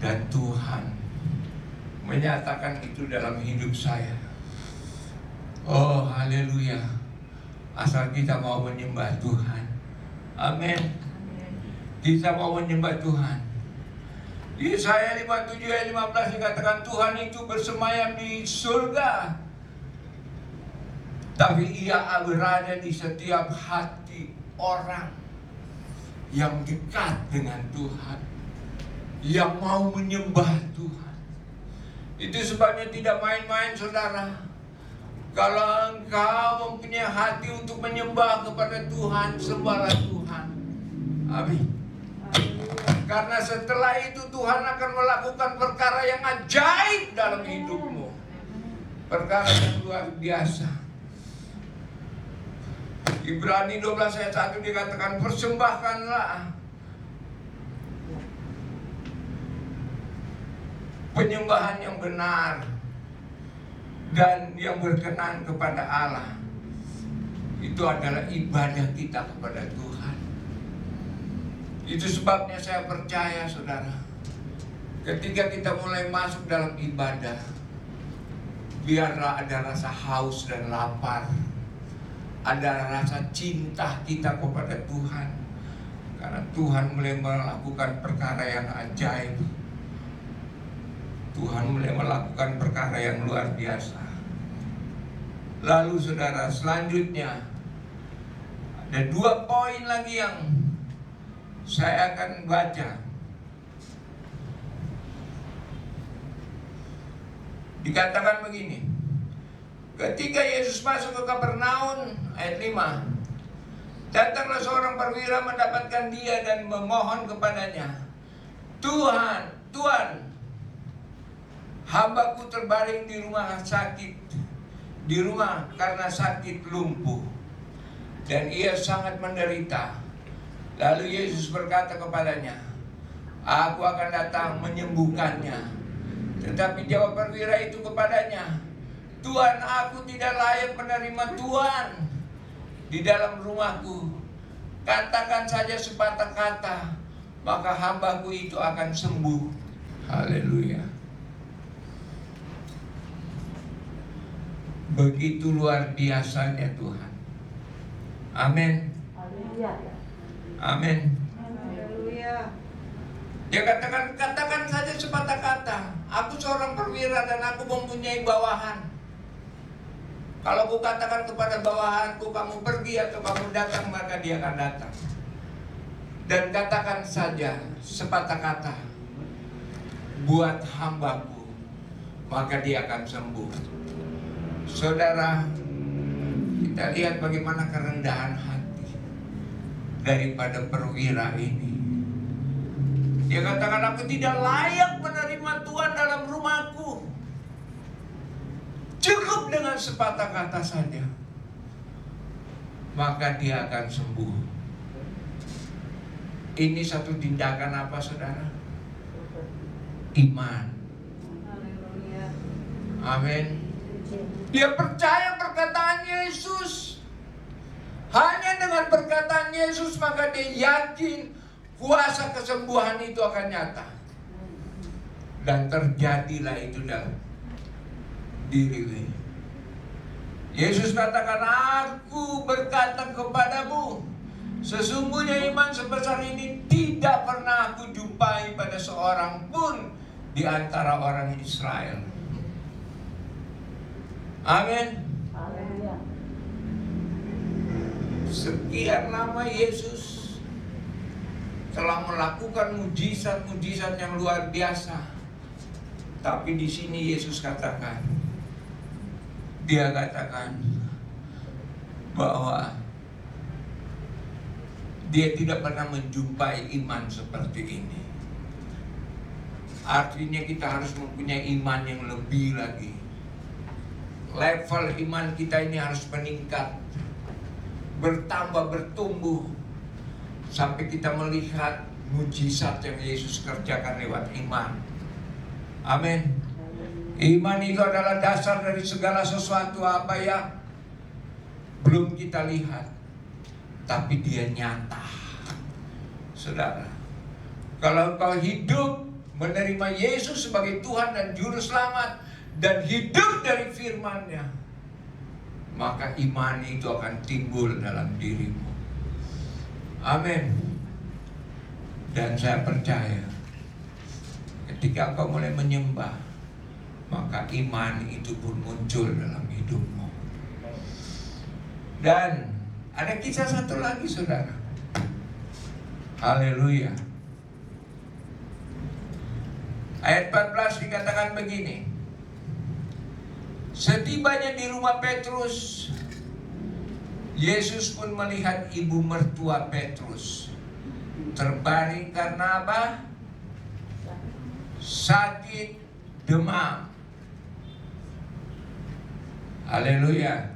Dan Tuhan menyatakan itu dalam hidup saya. Oh haleluya. Asal kita mau menyembah Tuhan. Amin. Kita mau menyembah Tuhan. Di Yesaya 57 ayat 15 dikatakan Tuhan itu bersemayam di surga, tapi Ia berada di setiap hati orang yang dekat dengan Tuhan, yang mau menyembah Tuhan. Itu sebabnya tidak main-main saudara. Kalau engkau mempunyai hati untuk menyembah kepada Tuhan, sembahlah Tuhan. Amin. Karena setelah itu Tuhan akan melakukan perkara yang ajaib dalam hidupmu. Perkara yang luar biasa. Ibrani 12 ayat 1 dikatakan, persembahkanlah penyembahan yang benar dan yang berkenan kepada Allah. Itu adalah ibadah kita kepada Tuhan. Itu sebabnya saya percaya saudara, ketika kita mulai masuk dalam ibadah, biarlah ada rasa haus dan lapar, ada rasa cinta kita kepada Tuhan. Karena Tuhan mulai melakukan perkara yang ajaib. Tuhan mulai melakukan perkara yang luar biasa. Lalu saudara, selanjutnya ada 2 poin lagi yang saya akan baca. Dikatakan begini, Ketika Yesus masuk ke Kapernaum, ayat 5, datanglah seorang perwira mendapatkan dia dan memohon kepadanya, Tuhan, Tuhan, hambaku terbaring di rumah sakit, di rumah karena sakit lumpuh, dan ia sangat menderita. Lalu Yesus berkata kepadanya, aku akan datang menyembuhkannya. Tetapi jawab perwira itu kepadanya, Tuhan, aku tidak layak menerima Tuhan di dalam rumahku. Katakan saja sepatah kata, maka hambaku itu akan sembuh. Haleluya. Begitu luar biasanya Tuhan. Amin. Amin. Dia katakan saja sepatah kata, aku seorang perwira dan aku mempunyai bawahan. Kalau ku katakan kepada bawahanku, kamu pergi atau kamu datang, maka dia akan datang. Dan katakan saja sepatah kata, buat hambaku, maka dia akan sembuh. Saudara, kita lihat bagaimana kerendahan hati daripada perwira ini. Dia katakan, aku tidak layak menerima Tuhan dalam rumahku. Cukup dengan sepatah kata saja, maka dia akan sembuh. Ini satu tindakan apa, saudara? Iman. Amin. Dia percaya perkataan Yesus. Hanya dengan perkataan Yesus maka dia yakin kuasa kesembuhan itu akan nyata. Dan terjadilah itu dalam diri. Yesus katakan, aku berkata kepadamu, sesungguhnya iman sebesar ini tidak pernah aku jumpai pada seorang pun di antara orang Israel. Amin. Sekian lama Yesus telah melakukan mujizat-mujizat yang luar biasa. Tapi di sini Yesus katakan, dia katakan bahwa dia tidak pernah menjumpai iman seperti ini. Artinya kita harus mempunyai iman yang lebih lagi. Level iman kita ini harus meningkat, bertambah, bertumbuh, sampai kita melihat mujizat yang Yesus kerjakan lewat iman. Amin. Iman itu adalah dasar dari segala sesuatu apa yang belum kita lihat, tapi dia nyata. Saudara, kalau kau hidup menerima Yesus sebagai Tuhan dan Juru Selamat dan hidup dari firman-Nya, maka iman itu akan timbul dalam dirimu. Amin. Dan saya percaya ketika kau mulai menyembah, maka iman itu pun muncul dalam hidupmu. Dan ada kisah satu lagi, saudara. Haleluya. Ayat 14 dikatakan begini. Setibanya di rumah Petrus, Yesus pun melihat ibu mertua Petrus terbaring karena apa? Sakit demam. Haleluya.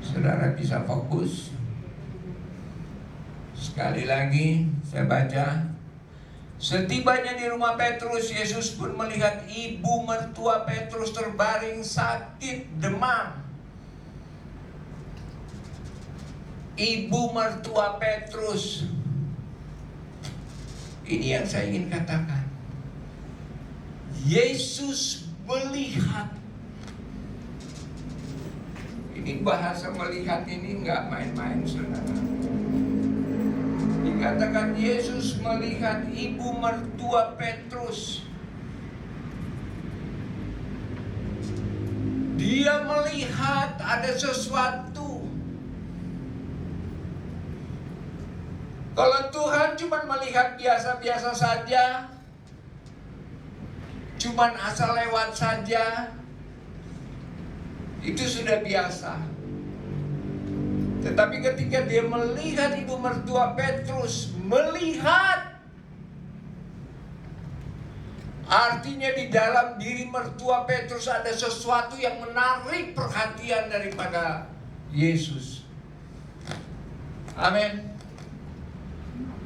Saudara bisa fokus. Sekali lagi saya baca. Setibanya di rumah Petrus, Yesus pun melihat ibu mertua Petrus terbaring sakit demam. Ibu mertua Petrus. Ini yang saya ingin katakan. Yesus melihat. Ini bahasa melihat ini enggak main-main, saudara. Dikatakan Yesus melihat ibu mertua Petrus. Dia melihat ada sesuatu. Kalau Tuhan cuma melihat biasa-biasa saja, cuman asal lewat saja, Itu sudah biasa. Tetapi ketika dia melihat ibu mertua Petrus, melihat, artinya di dalam diri mertua Petrus ada sesuatu yang menarik perhatian daripada Yesus. Amin.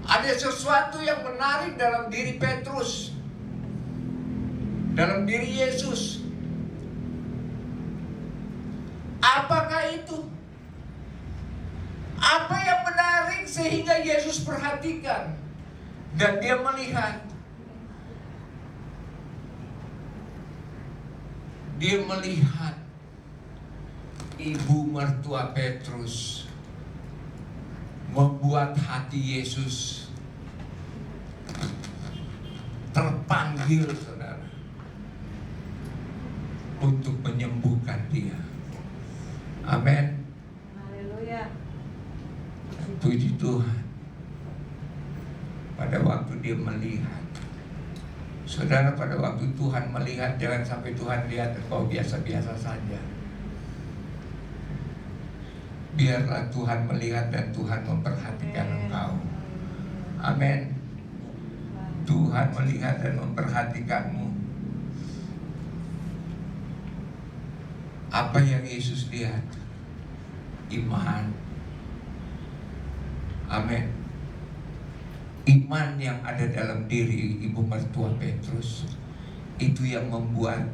Ada sesuatu yang menarik dalam diri Petrus, dalam diri Yesus. Apakah itu? Apa yang menarik sehingga Yesus perhatikan dan dia melihat? Dia melihat ibu mertua Petrus membuat hati Yesus terpanggil, saudara, untuk menyembuhkan dia. Amin. Haleluya. Puji Tuhan. Pada waktu dia melihat, saudara, pada waktu Tuhan melihat, jangan sampai Tuhan lihat engkau biasa-biasa saja. Biarlah Tuhan melihat dan Tuhan memperhatikan engkau. Amin. Tuhan melihat dan memperhatikanmu. Apa yang Yesus lihat? Iman. Amin. Iman yang ada dalam diri ibu mertua Petrus, itu yang membuat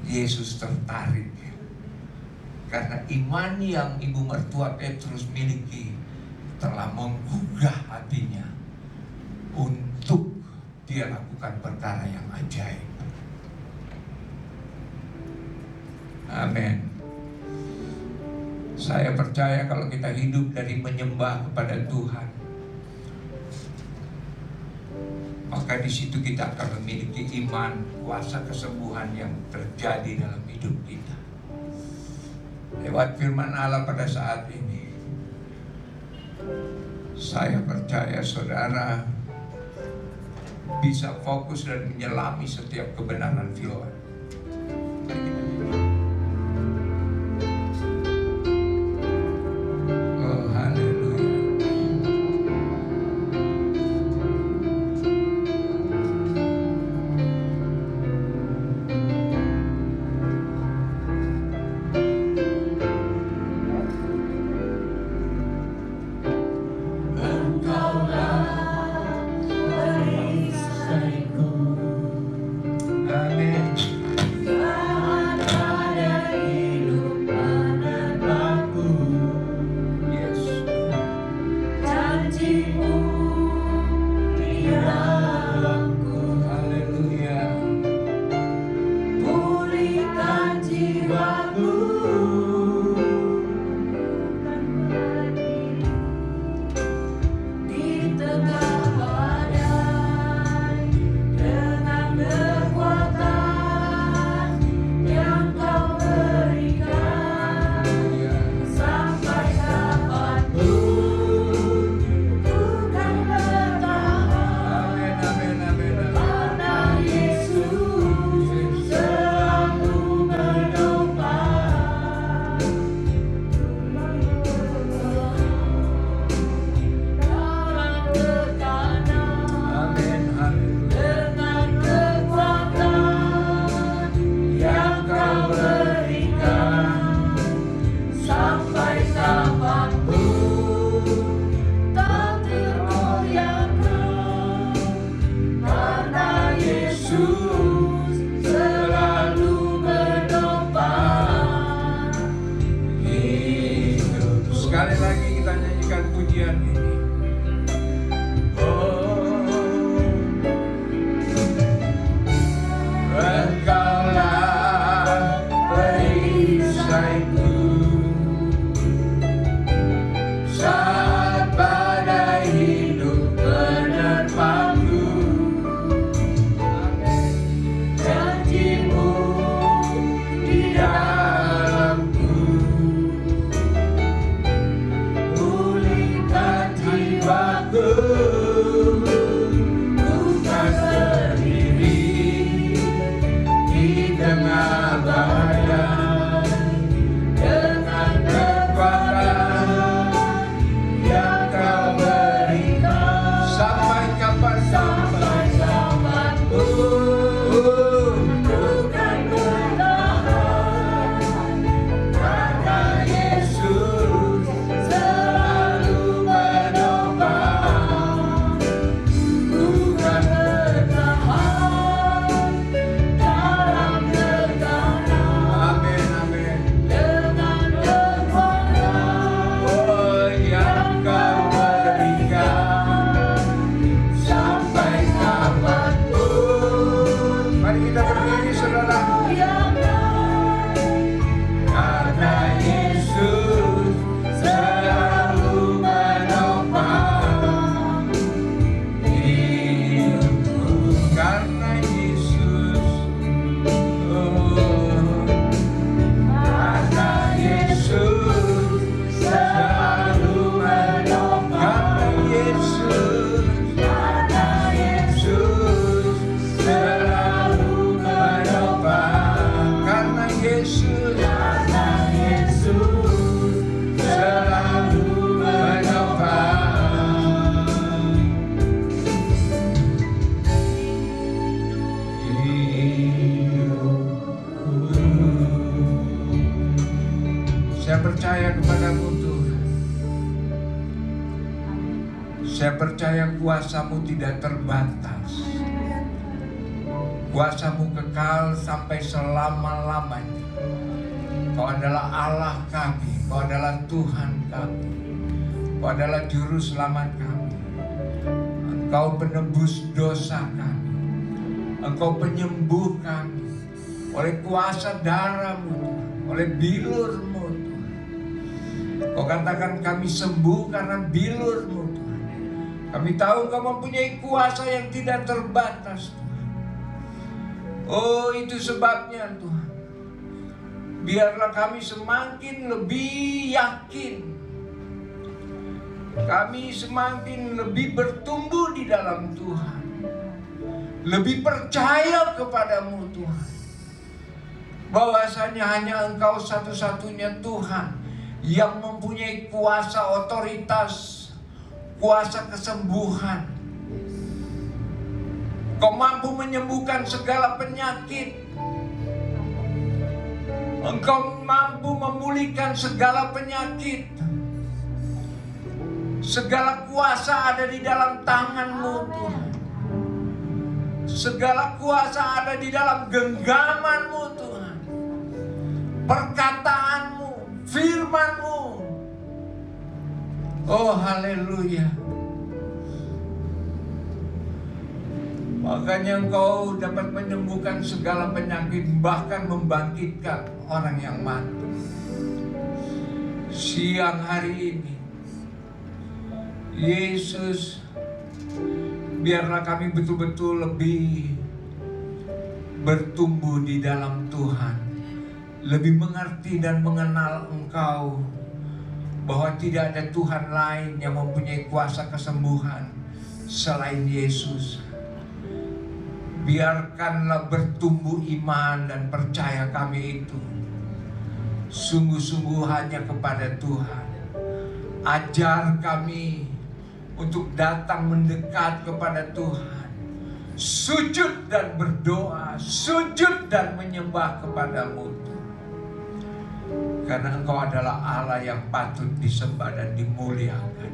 Yesus tertarik. Karena iman yang ibu mertua Petrus miliki telah menggugah hatinya untuk dia lakukan perkara yang ajaib. Amin. Saya percaya kalau kita hidup dari menyembah kepada Tuhan, maka di situ kita akan memiliki iman, kuasa kesembuhan yang terjadi dalam hidup kita. Lewat firman Allah pada saat ini, saya percaya saudara bisa fokus dan menyelami setiap kebenaran firman. Oh, haleluya. Sekali lagi kita nyanyikan pujian ini. Engkaulah perisaiku saat badai hidup menerpaku. Saya percaya kuasa-Mu tidak terbatas. Kuasa-Mu kekal sampai selama-lamanya. Kau adalah Allah kami, Kau adalah Tuhan kami, Kau adalah Juru Selamat kami. Engkau penebus dosa kami, Engkau penyembuh kami. Oleh kuasa darah-Mu, oleh bilur-Mu Tuhan. Kau katakan kami sembuh karena bilur-Mu Tuhan. Kami tahu Kau mempunyai kuasa yang tidak terbatas Tuhan. Oh, itu sebabnya Tuhan, biarlah kami semakin lebih yakin, kami semakin lebih bertumbuh di dalam Tuhan, lebih percaya kepadamu Tuhan, bahwasanya hanya Engkau satu-satunya Tuhan yang mempunyai kuasa otoritas, kuasa kesembuhan. Kau mampu menyembuhkan segala penyakit. Engkau mampu memulihkan segala penyakit. Segala kuasa ada di dalam tangan-Mu Tuhan. Segala kuasa ada di dalam genggaman-Mu Tuhan. Perkataan-Mu, firman-Mu. Oh, haleluya. Makanya Engkau dapat menyembuhkan segala penyakit, bahkan membangkitkan orang yang mati. Siang hari ini, Yesus, biarlah kami betul-betul lebih bertumbuh di dalam Tuhan, lebih mengerti dan mengenal Engkau, bahwa tidak ada Tuhan lain yang mempunyai kuasa kesembuhan selain Yesus. Biarkanlah bertumbuh iman dan percaya kami itu sungguh-sungguh hanya kepada Tuhan. Ajar kami untuk datang mendekat kepada Tuhan, sujud dan berdoa, sujud dan menyembah kepadamu Tuhan. Karena Engkau adalah Allah yang patut disembah dan dimuliakan.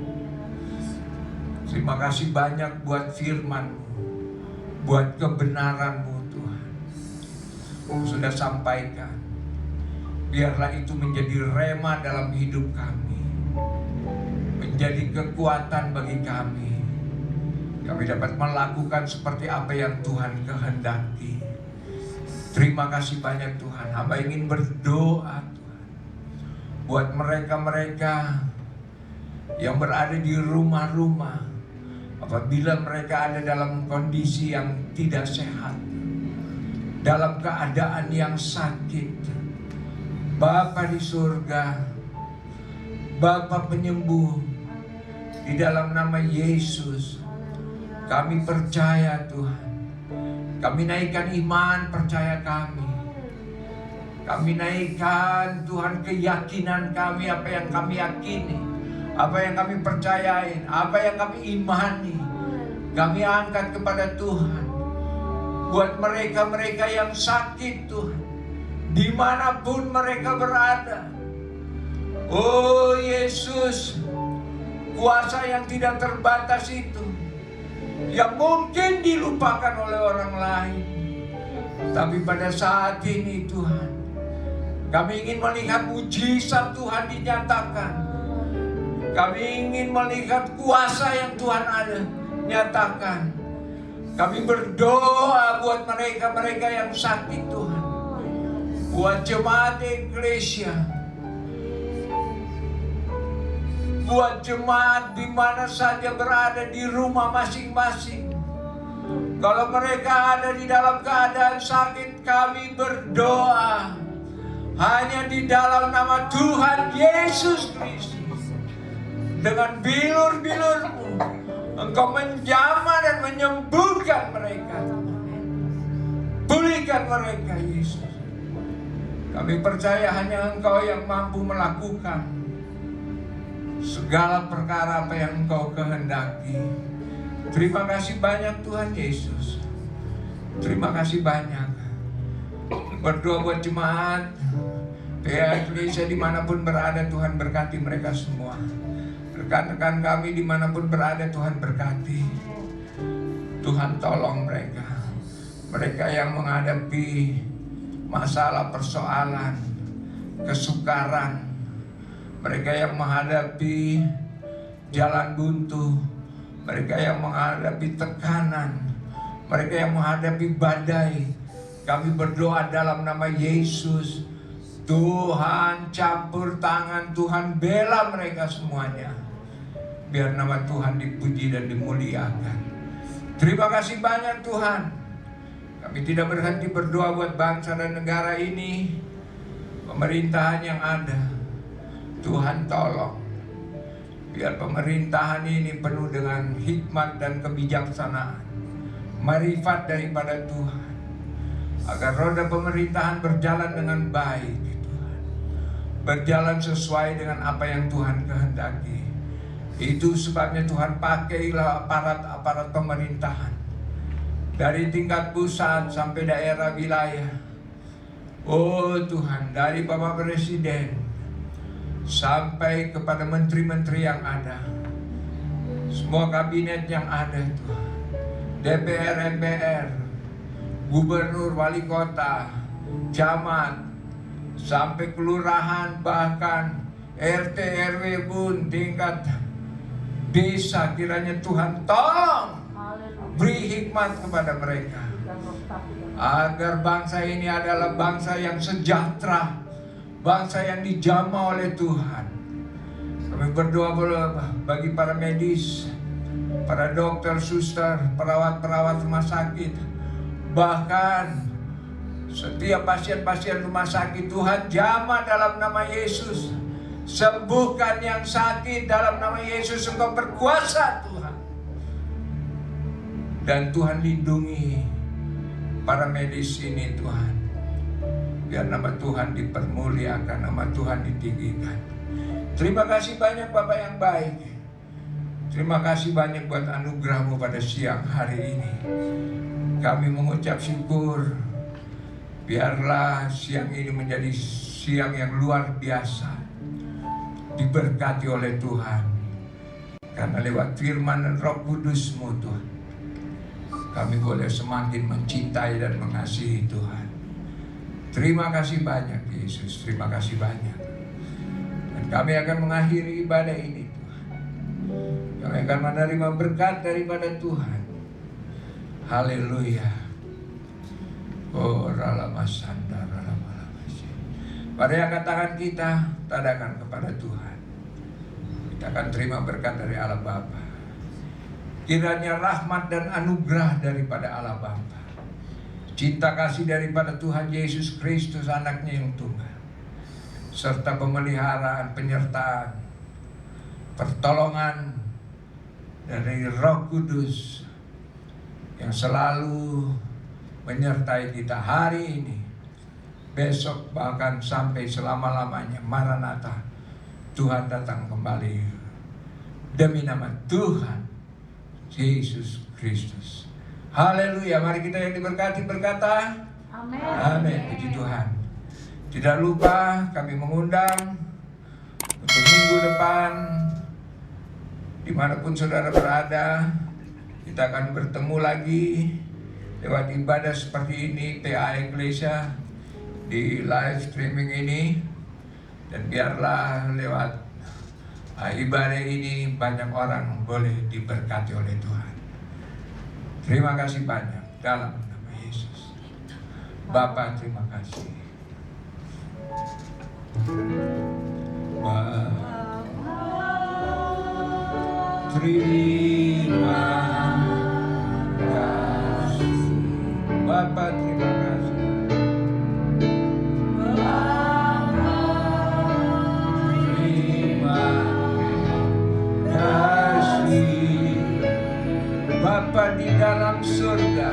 Terima kasih banyak buat firman-Mu, buat kebenaran-Mu Tuhan. Sudah sampaikan, biarlah itu menjadi rema dalam hidup kami, menjadi kekuatan bagi kami. Kami dapat melakukan seperti apa yang Tuhan kehendaki. Terima kasih banyak Tuhan. Hamba ingin berdoa Tuhan, buat mereka-mereka yang berada di rumah-rumah, apabila mereka ada dalam kondisi yang tidak sehat, dalam keadaan yang sakit, Bapa di surga, Bapa penyembuh, di dalam nama Yesus, kami percaya Tuhan. Kami naikkan iman percaya kami. Kami naikkan Tuhan keyakinan kami, apa yang kami yakini, apa yang kami percayain, apa yang kami imani, kami angkat kepada Tuhan. Buat mereka-mereka yang sakit Tuhan, dimanapun mereka berada. Oh Yesus, kuasa yang tidak terbatas itu, yang mungkin dilupakan oleh orang lain, tapi pada saat ini Tuhan, kami ingin melihat mujizat Tuhan dinyatakan. Kami ingin melihat kuasa yang Tuhan ada nyatakan. Kami berdoa buat mereka-mereka yang sakit Tuhan, buat jemaat Eklesia, buat jemaat di mana saja berada di rumah masing-masing. Kalau mereka ada di dalam keadaan sakit, kami berdoa hanya di dalam nama Tuhan Yesus Kristus. Dengan bilur-bilur-Mu, Engkau menjamah dan menyembuhkan mereka. Pulihkan mereka Yesus. Kami percaya hanya Engkau yang mampu melakukan segala perkara apa yang Engkau kehendaki. Terima kasih banyak Tuhan Yesus. Terima kasih banyak. Berdoa buat jemaat PA Indonesia dimanapun berada, Tuhan berkati mereka semua. Rekan-rekan kami dimanapun berada, Tuhan berkati. Tuhan tolong mereka. Mereka yang menghadapi masalah, persoalan, kesukaran. Mereka yang menghadapi jalan buntu. Mereka yang menghadapi tekanan. Mereka yang menghadapi badai. Kami berdoa dalam nama Yesus. Tuhan campur tangan, Tuhan bela mereka semuanya. Biar nama Tuhan dipuji dan dimuliakan. Terima kasih banyak Tuhan. Kami tidak berhenti berdoa buat bangsa dan negara ini. Pemerintahan yang ada, Tuhan tolong. Biar pemerintahan ini penuh dengan hikmat dan kebijaksanaan, marifat daripada Tuhan. Agar roda pemerintahan berjalan dengan baik, Tuhan. Berjalan sesuai dengan apa yang Tuhan kehendaki. Itu sebabnya Tuhan pakailah aparat pemerintahan. Dari tingkat pusat sampai daerah wilayah. Oh Tuhan, dari Bapak Presiden sampai kepada menteri-menteri yang ada. Semua kabinet yang ada Tuhan. DPR, MPR, gubernur, wali kota, camat, sampai kelurahan, bahkan RT, RW pun tingkat desa, kiranya Tuhan tolong beri hikmat kepada mereka agar bangsa ini adalah bangsa yang sejahtera, bangsa yang dijamah oleh Tuhan. Kami berdoa bagi para medis, para dokter, suster, perawat-perawat rumah sakit, bahkan setiap pasien-pasien rumah sakit. Tuhan jamah dalam nama Yesus. Sembuhkan yang sakit dalam nama Yesus. Engkau berkuasa Tuhan. Dan Tuhan lindungi para medis ini Tuhan. Biar nama Tuhan dipermuliakan, nama Tuhan ditinggikan. Terima kasih banyak Bapak yang baik. Terima kasih banyak buat anugerah-Mu pada siang hari ini. Kami mengucap syukur. Biarlah siang ini menjadi siang yang luar biasa. Diberkati oleh Tuhan. Karena lewat firman dan Roh Kudus-Mu Tuhan, kami boleh semakin mencintai dan mengasihi Tuhan. Terima kasih banyak Yesus, terima kasih banyak. Dan kami akan mengakhiri ibadah ini Tuhan. Kami akan menerima berkat daripada Tuhan. Haleluya. Oh ralamasanda ralamalamashi. Mari angkat tangan kita, tadakan kepada Tuhan. Kita akan terima berkat dari Allah Bapa. Kiranya rahmat dan anugerah daripada Allah Bapa, cinta kasih daripada Tuhan Yesus Kristus anaknya yang tunggal, serta pemeliharaan, penyertaan, pertolongan dari Roh Kudus yang selalu menyertai kita hari ini, besok, bahkan sampai selama-lamanya. Maranatha, Tuhan datang kembali. Demi nama Tuhan Yesus Kristus. Haleluya. Mari kita yang diberkati berkata amin. Amin. Puji Tuhan. Tidak lupa kami mengundang untuk minggu depan, dimanapun saudara berada, kita akan bertemu lagi lewat ibadah seperti ini, PA Eklesia, di live streaming ini. Dan biarlah lewat ibadah ini banyak orang boleh diberkati oleh Tuhan. Terima kasih banyak dalam nama Yesus. Bapa, terima kasih. Terima kasih. Bapa, terima kasih. Bapa di dalam surga,